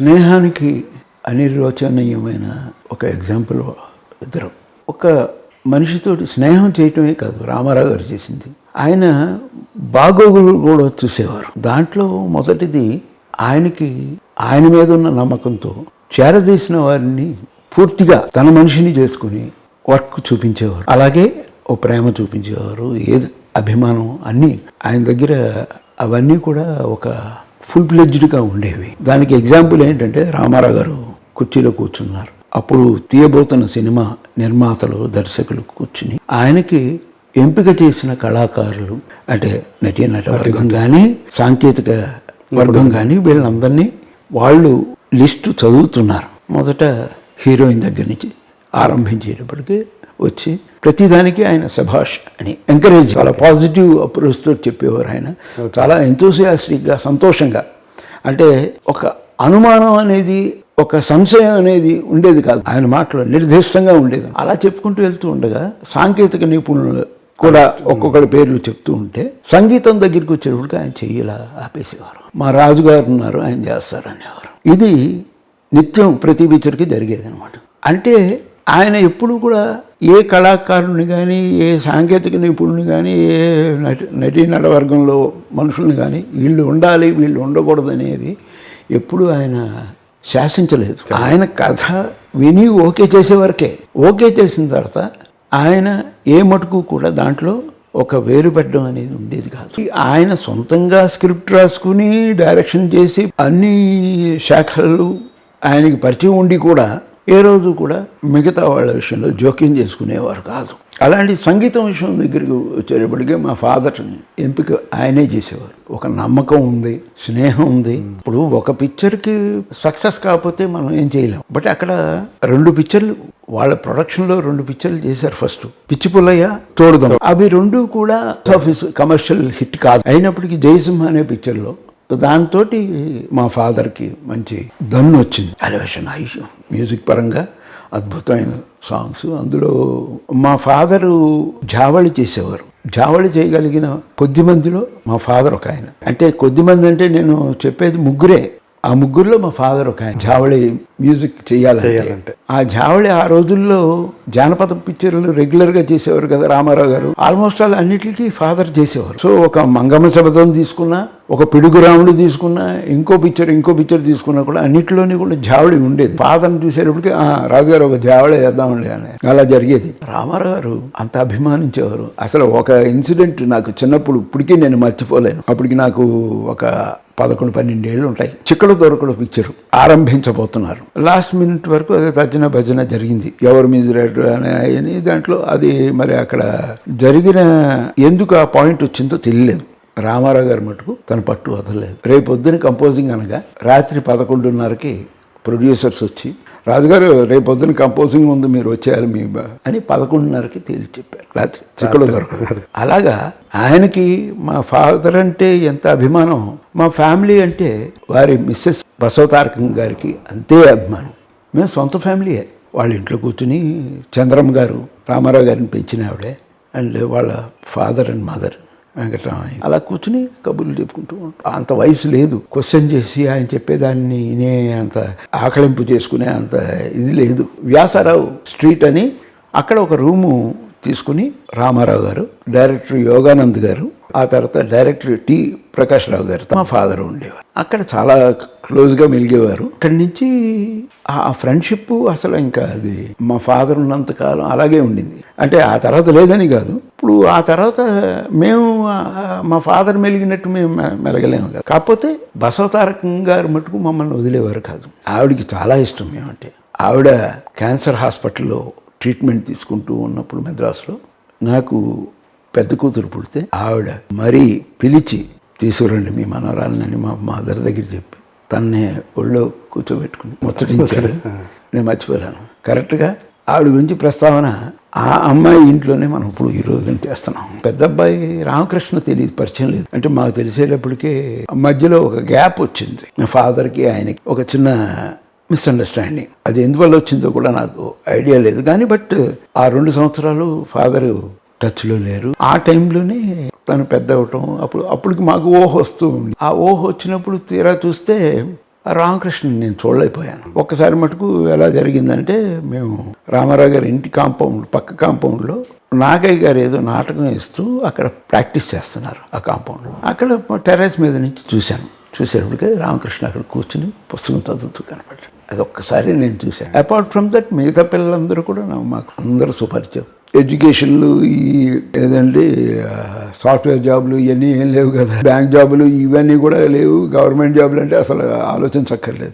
స్నేహానికి అనిర్వచనీయమైన ఒక ఎగ్జాంపుల్ ఇద్దరు. ఒక మనిషితోటి స్నేహం చేయటమే కాదు రామారావు గారు చేసింది, ఆయన బాగోగులు కూడా చూసేవారు. దాంట్లో మొదటిది ఆయనకి ఆయన మీద ఉన్న నమ్మకంతో చేరదీసిన వారిని పూర్తిగా తన మనిషిని చేసుకుని వర్క్ చూపించేవారు. అలాగే ఓ ప్రేమ చూపించేవారు, ఏది అభిమానం అన్నీ ఆయన దగ్గర అవన్నీ కూడా ఒక ఫుల్ ఫ్లెడ్జ్డ్గా ఉండేవి. దానికి ఎగ్జాంపుల్ ఏంటంటే రామారావు గారు కుర్చీలో కూర్చున్నారు. అప్పుడు తీయబోతున్న సినిమా నిర్మాతలు దర్శకులు కూర్చుని ఆయనకి ఎంపిక చేసిన కళాకారులు అంటే నట వర్గం కానీ సాంకేతిక వర్గం కానీ వీళ్ళందరినీ వాళ్ళు లిస్టు చదువుతున్నారు. మొదట హీరోయిన్ దగ్గర నుంచి ఆరంభించేటప్పటికి వచ్చి ప్రతిదానికి ఆయన శభాష్ అని ఎంకరేజ్, చాలా పాజిటివ్ అప్రోచ్తో చెప్పేవారు. ఆయన చాలా ఎంతూసియాస్టిక్గా సంతోషంగా, అంటే ఒక అనుమానం అనేది ఒక సంశయం అనేది ఉండేది కాదు ఆయన మాటలో, నిర్దిష్టంగా ఉండేది. అలా చెప్పుకుంటూ వెళ్తూ ఉండగా సాంకేతిక నిపుణులు కూడా ఒక్కొక్కరి పేర్లు చెప్తూ ఉంటే సంగీతం దగ్గరికి వచ్చేటప్పటికి ఆయన చెయ్యలా ఆపేసేవారు. మా రాజుగారు ఉన్నారు ఆయన చేస్తారు అనేవారు. ఇది నిత్యం ప్రతి పిక్చర్కి జరిగేది అనమాట. అంటే ఆయన ఎప్పుడు కూడా ఏ కళాకారుని కానీ ఏ సాంకేతిక నిపుణుని కానీ ఏ నటీ నటవర్గంలో మనుషుల్ని కానీ వీళ్ళు ఉండాలి వీళ్ళు ఉండకూడదు అనేది ఎప్పుడు ఆయన శాసించలేదు. ఆయన కథ విని ఓకే చేసేవరకే, ఓకే చేసిన తర్వాత ఆయన ఏ మటుకు కూడా దాంట్లో ఒక వేరుపడ్డం అనేది ఉండేది కాదు. ఆయన సొంతంగా స్క్రిప్ట్ రాసుకుని డైరెక్షన్ చేసి అన్ని శాఖలు ఆయనకి పరిచయం ఉండి కూడా ఏ రోజు కూడా మిగతా వాళ్ళ విషయంలో జోక్యం చేసుకునేవారు కాదు. అలాంటి సంగీతం విషయం దగ్గరికి వచ్చేటప్పటికే మా ఫాదర్ని ఎంపిక ఆయనే చేసేవారు. ఒక నమ్మకం ఉంది, స్నేహం ఉంది. ఇప్పుడు ఒక పిక్చర్కి సక్సెస్ కాకపోతే మనం ఏం చేయలేం. బట్ అక్కడ 2 పిక్చర్లు వాళ్ళ ప్రొడక్షన్లో 2 పిక్చర్లు చేశారు. ఫస్ట్ పిచ్చి పుల్లయ్య, తోడుదాం, అవి 2 కూడా ఆఫీస్ కమర్షియల్ హిట్ కాదు. అయినప్పటికీ జయసింహ అనే పిక్చర్లో దాంతో మా ఫాదర్కి మంచి దన్ను వచ్చింది. ఎలివేషన్ హై, మ్యూజిక్ పరంగా అద్భుతమైన సాంగ్స్. అందులో మా ఫాదరు జావళి చేసేవారు. జావళి చేయగలిగిన కొద్ది మందిలో మా ఫాదర్ ఒక ఆయన. అంటే కొద్ది మంది అంటే నేను చెప్పేది ముగ్గురే. ఆ ముగ్గురులో మా ఫాదర్ ఒక ఆయన జావళి మ్యూజిక్ చేయాలంటే. ఆ జావళి ఆ రోజుల్లో జానపద పిక్చర్లు రెగ్యులర్గా చేసేవారు కదా రామారావు గారు. ఆల్మోస్ట్ ఆల్ అన్నిటికీ ఫాదర్ చేసేవారు. సో ఒక మంగమ్మ శబదం తీసుకున్నా, ఒక పిడుగురాముడు తీసుకున్నా, ఇంకో పిక్చర్ తీసుకున్నా కూడా అన్నింటిలోని కూడా జావళి ఉండేది. ఫాదర్ని చూసేటప్పటికి రాజుగారు ఒక జావళి వేద్దామండి అని అలా జరిగేది. రామారావు గారు అంత అభిమానించేవారు. అసలు ఒక ఇన్సిడెంట్ నాకు చిన్నప్పుడు ఇప్పటికీ నేను మర్చిపోలేను. అప్పటికి నాకు ఒక 11-12 ఏళ్ళు ఉంటాయి. చిక్కడు దొరకడు పిక్చర్ ఆరంభించబోతున్నారు. లాస్ట్ మినిట్ వరకు అదే తర్జన భజన జరిగింది. ఎవరు మ్యూజిక్ డైరెక్టర్ అని దాంట్లో అది మరి అక్కడ జరిగిన ఎందుకు ఆ పాయింట్ వచ్చిందో తెలియలేదు. రామారావు గారు మటుకు తన పట్టు వదలలేదు. రేపు పొద్దున కంపోజింగ్ అనగా రాత్రి 11:30కి ప్రొడ్యూసర్స్ వచ్చి రాజుగారు రేపు పొద్దున కంపోజింగ్ ఉంది మీరు వచ్చేయాలి మీ అని 11:30కి తేల్చి చెప్పారు. రాత్రి చిక్కడు దొరకడు. అలాగా ఆయనకి మా ఫాదర్ అంటే ఎంత అభిమానం, మా ఫ్యామిలీ అంటే వారి మిస్సెస్ బసవతారకం గారికి అంతే అభిమానం. మేము సొంత ఫ్యామిలీయే. వాళ్ళ ఇంట్లో కూర్చుని చంద్రమ్మ గారు రామారావు గారిని పెంచిన ఆవిడే, అండ్ వాళ్ళ ఫాదర్ అండ్ మదర్ వెంకటరామయ్య అలా కూర్చుని కబుర్లు చెప్పుకుంటూ ఉంటాం. అంత వయసు లేదు క్వశ్చన్ చేసి ఆయన చెప్పేదాన్ని వినే అంత ఆకలింపు చేసుకునే అంత ఇది లేదు. వ్యాసారావు స్ట్రీట్ అని అక్కడ ఒక రూము తీసుకుని రామారావు గారు, డైరెక్టర్ యోగానంద్ గారు, ఆ తర్వాత డైరెక్టర్ టి ప్రకాష్ రావు గారు మా ఫాదర్ ఉండేవారు. అక్కడ చాలా క్లోజ్గా మెలిగేవారు. అక్కడి నుంచి ఆ ఫ్రెండ్షిప్ అసలు ఇంకా అది మా ఫాదర్ ఉన్నంతకాలం అలాగే ఉండింది. అంటే ఆ తర్వాత లేదని కాదు, ఇప్పుడు ఆ తర్వాత మేము మా ఫాదర్ మెలిగినట్టు మేము మెలగలేము కాదు. కాకపోతే బసవతారకం గారు మటుకు మమ్మల్ని వదిలేవారు కాదు. ఆవిడికి చాలా ఇష్టం మేమంటే. ఆవిడ క్యాన్సర్ హాస్పిటల్లో ట్రీట్మెంట్ తీసుకుంటూ ఉన్నప్పుడు మెద్రాసులో నాకు పెద్ద కూతురు పుడితే ఆవిడ మరీ పిలిచి తీసుకురండి మీ మనవరాలని మా మదర్ దగ్గర చెప్పి తన్నే ఒళ్ళో కూర్చోబెట్టుకుని ముచ్చటించారు. నేను మర్చిపోయాను. కరెక్ట్గా ఆవిడ గురించి ప్రస్తావన ఆ అమ్మాయి ఇంట్లోనే మనం ఇప్పుడు ఈ రోజున చేస్తున్నాం. పెద్ద అబ్బాయి రామకృష్ణ తెలియదు, పరిచయం లేదు. అంటే మాకు తెలిసేటప్పటికే మధ్యలో ఒక గ్యాప్ వచ్చింది. నా ఫాదర్కి ఆయనకి ఒక చిన్న మిస్అండర్స్టాండింగ్. అది ఎందువల్ల వచ్చిందో కూడా నాకు ఐడియా లేదు. కానీ బట్ ఆ 2 సంవత్సరాలు ఫాదరు టచ్లో లేరు. ఆ టైంలోనే తను పెద్ద అవటం, అప్పటికి మాకు ఊహ వస్తూ ఉంది. ఆ ఊహ వచ్చినప్పుడు తీరా చూస్తే ఆ రామకృష్ణని నేను చూడలేకపోయాను. ఒక్కసారి మటుకు ఎలా జరిగిందంటే, మేము రామారావు గారి ఇంటి కాంపౌండ్ పక్క కాంపౌండ్లో నాగయ్య గారు ఏదో నాటకం వేస్తూ అక్కడ ప్రాక్టీస్ చేస్తున్నారు ఆ కాంపౌండ్లో. అక్కడ టెర్రస్ మీద నుంచి చూసేటప్పటికే రామకృష్ణ అక్కడ కూర్చుని పుస్తకం చదువుతూ కనపడ్డాడు. అది ఒక్కసారి నేను చూశాను. అపార్ట్ ఫ్రమ్ దట్ మిగతా పిల్లలందరూ కూడా మాకు అందరూ సుపరిచయం. ఎడ్యుకేషన్లు ఈ ఏదంటే సాఫ్ట్వేర్ జాబులు ఇవన్నీ ఏం లేవు కదా, బ్యాంక్ జాబులు ఇవన్నీ కూడా లేవు. గవర్నమెంట్ జాబులు అంటే అసలు ఆలోచించక్కర్లేదు.